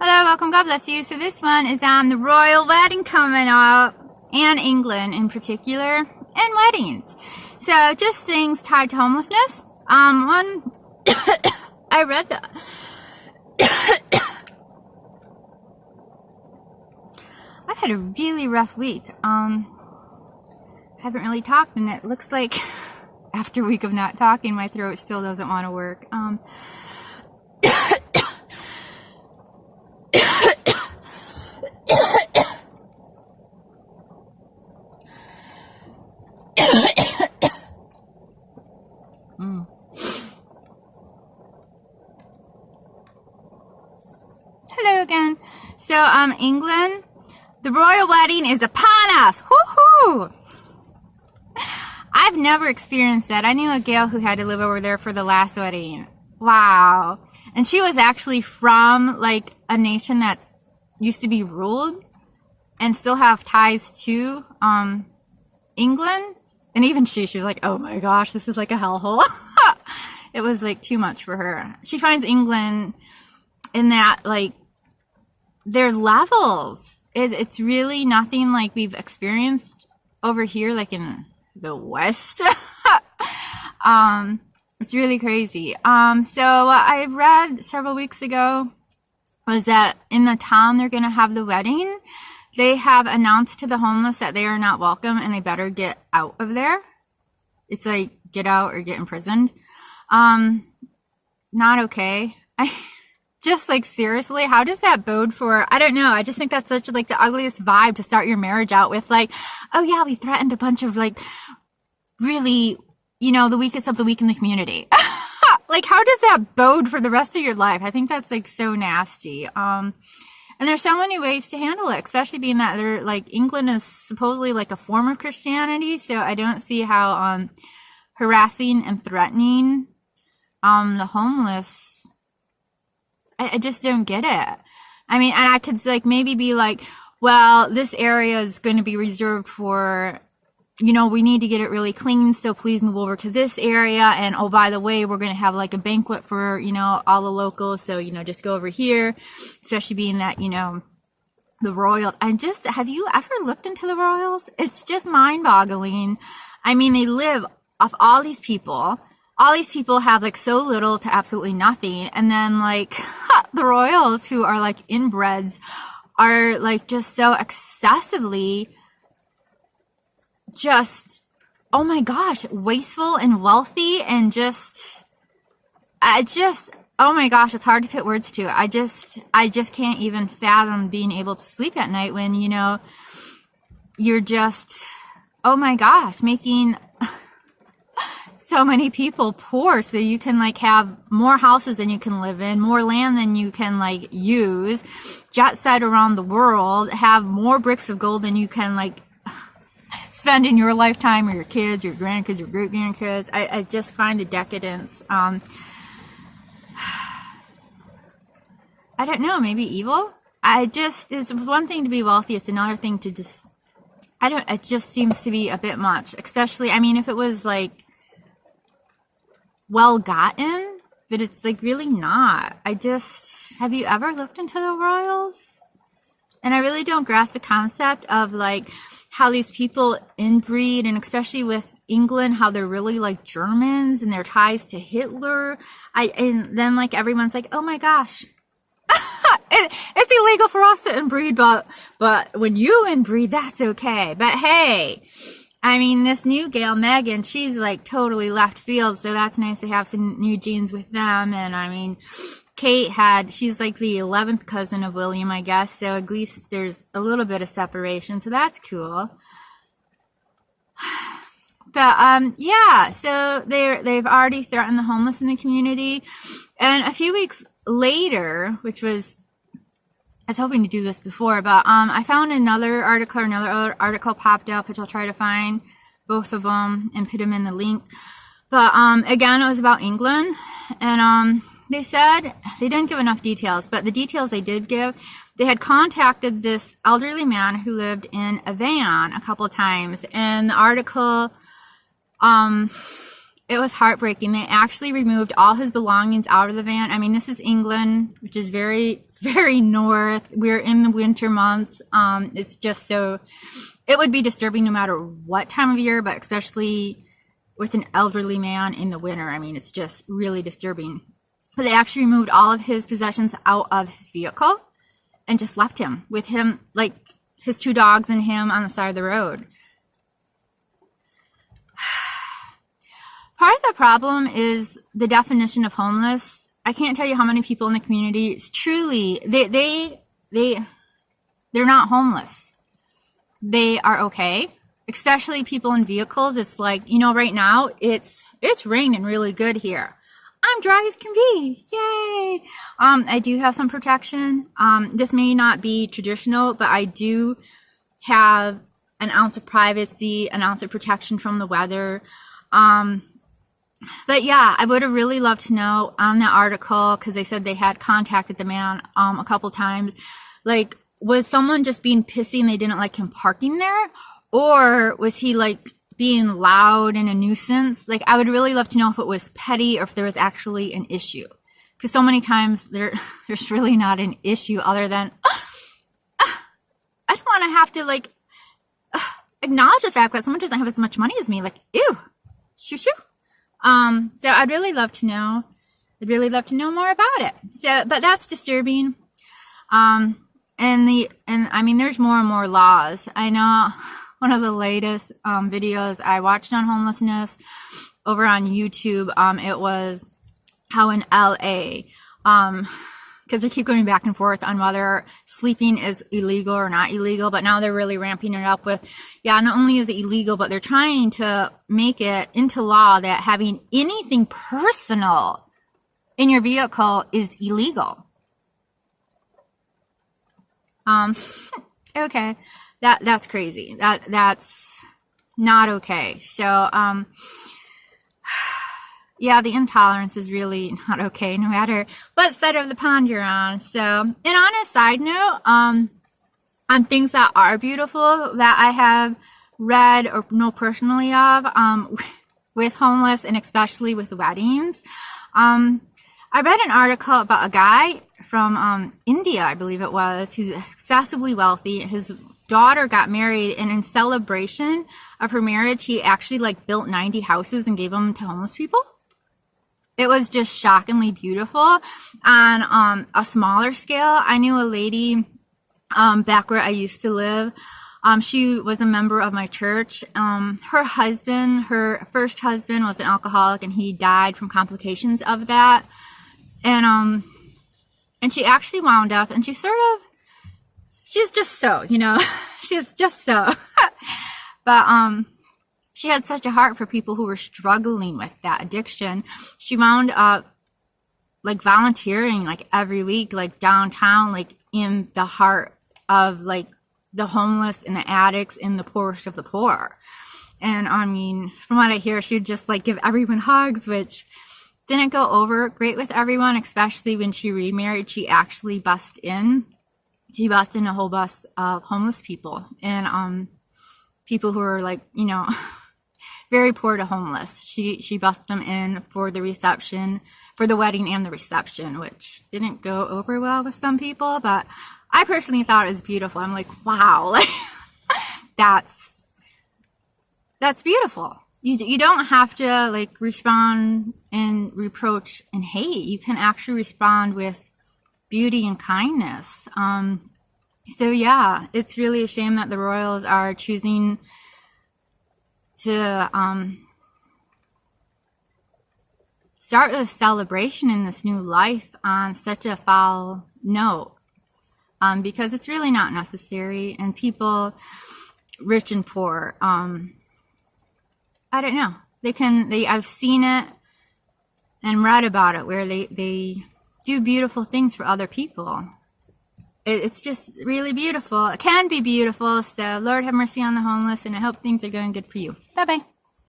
Hello, welcome, God bless you. So this one is on the royal wedding coming up, and England in particular, and weddings. So just things tied to homelessness. One, I read that. I've had a really rough week. Haven't really talked, and it looks like after a week of not talking, my throat still doesn't want to work. Hello again. So, England, the royal wedding is upon us. Woohoo! I've never experienced that. I knew a gal who had to live over there for the last wedding. Wow. And she was actually from, like, a nation that used to be ruled and still have ties to, England. And even she was like, oh my gosh, this is like a hellhole. It was, like, too much for her. She finds England in that, like, their levels. It's really nothing like we've experienced over here, like in the West. It's really crazy. So what I read several weeks ago was that in the town they're going to have the wedding, they have announced to the homeless that they are not welcome and they better get out of there. It's like get out or get imprisoned. Not okay. Just like seriously, how does that bode for, I don't know. I just think that's such like the ugliest vibe to start your marriage out with, like, oh yeah, we threatened a bunch of like really, you know, the weakest of the weak in the community. Like, how does that bode for the rest of your life? I think that's like so nasty. And there's so many ways to handle it, especially being that they're like, England is supposedly like a form of Christianity. So I don't see how, harassing and threatening, the homeless, I just don't get it. I mean, and I could like maybe be like, well, this area is going to be reserved for, you know, we need to get it really clean. So please move over to this area. And oh, by the way, we're going to have like a banquet for, you know, all the locals. So, you know, just go over here, especially being that, you know, the royals. And just, have you ever looked into the royals? It's just mind boggling. I mean, they live off all these people. All these people have like so little to absolutely nothing. And then like the royals who are like inbreds are like just so excessively just, oh my gosh, wasteful and wealthy and just, oh my gosh, it's hard to put words to it. I just can't even fathom being able to sleep at night when, you know, you're just, oh my gosh, making so many people poor so you can like have more houses than you can live in, more land than you can like use, jet set around the world, have more bricks of gold than you can like spend in your lifetime or your kids, your grandkids, your great grandkids. I just find the decadence, I don't know, maybe evil. It's one thing to be wealthy, it's another thing to just, it just seems to be a bit much, especially, I mean, if it was like well gotten, but it's like really not. Have you ever looked into the royals? And I really don't grasp the concept of like how these people inbreed, and especially with England, how they're really like Germans and their ties to Hitler. And then like everyone's like, oh my gosh, it's illegal for us to inbreed, but when you inbreed, that's okay. But hey, I mean, this new gal, Meghan, she's like totally left field, so that's nice to have some new genes with them. And I mean, she's like the 11th cousin of William, I guess, so at least there's a little bit of separation, so that's cool. But yeah, so they've already threatened the homeless in the community, and a few weeks later, which was, I was hoping to do this before, but I found another article popped up, which I'll try to find both of them and put them in the link. But again, it was about England, and they said, they didn't give enough details, but the details they did give, they had contacted this elderly man who lived in a van a couple of times, and the article, it was heartbreaking. They actually removed all his belongings out of the van. I mean, this is England, which is very, very north. We're in the winter months. It's just so, it would be disturbing no matter what time of year, but especially with an elderly man in the winter. I mean, it's just really disturbing. But they actually removed all of his possessions out of his vehicle and just left him with him, like his 2 dogs and him on the side of the road. Part of the problem is the definition of homeless. I can't tell you how many people in the community, it's truly, they're not homeless. They are okay, especially people in vehicles. It's like, you know, right now it's raining really good here. I'm dry as can be. Yay. I do have some protection. This may not be traditional, but I do have an ounce of privacy, an ounce of protection from the weather. But yeah, I would have really loved to know on the article, because they said they had contacted the man a couple times. Like, was someone just being pissy and they didn't like him parking there? Or was he like being loud and a nuisance? Like, I would really love to know if it was petty or if there was actually an issue. Because so many times there's really not an issue other than, I don't want to have to like acknowledge the fact that someone doesn't have as much money as me. Like, ew, shoo shoo. So I'd really love to know. I'd really love to know more about it. So, but that's disturbing. And I mean, there's more and more laws. I know one of the latest videos I watched on homelessness over on YouTube, it was how in LA, because they keep going back and forth on whether sleeping is illegal or not illegal, but now they're really ramping it up with, yeah, not only is it illegal, but they're trying to make it into law that having anything personal in your vehicle is illegal. Okay, that's crazy. That's not okay. So, yeah, the intolerance is really not okay, no matter what side of the pond you're on. So, and on a side note, on things that are beautiful that I have read or know personally of, with homeless and especially with weddings, I read an article about a guy from India, I believe it was. He's excessively wealthy. His daughter got married, and in celebration of her marriage, he actually like built 90 houses and gave them to homeless people. It was just shockingly beautiful. On a smaller scale, I knew a lady back where I used to live. She was a member of my church. Her first husband was an alcoholic, and he died from complications of that. And she actually wound up, and she's just so, you know, she's just so. But she had such a heart for people who were struggling with that addiction. She wound up like volunteering like every week, like downtown, like in the heart of like the homeless and the addicts and the poorest of the poor. And I mean, from what I hear, she would just like give everyone hugs, which didn't go over great with everyone, especially when she remarried. She actually bussed in a whole bus of homeless people and people who were like, you know, very poor to homeless. She bussed them in for the reception, for the wedding and the reception, which didn't go over well with some people, but I personally thought it was beautiful. I'm like, wow, like that's beautiful. You don't have to like respond and reproach and hate. You can actually respond with beauty and kindness. So yeah, it's really a shame that the royals are choosing to start a celebration in this new life on such a foul note, because it's really not necessary. And people, rich and poor, I don't know. I've seen it and read about it where they do beautiful things for other people. It's just really beautiful. It can be beautiful. So Lord have mercy on the homeless, and I hope things are going good for you. Bye-bye.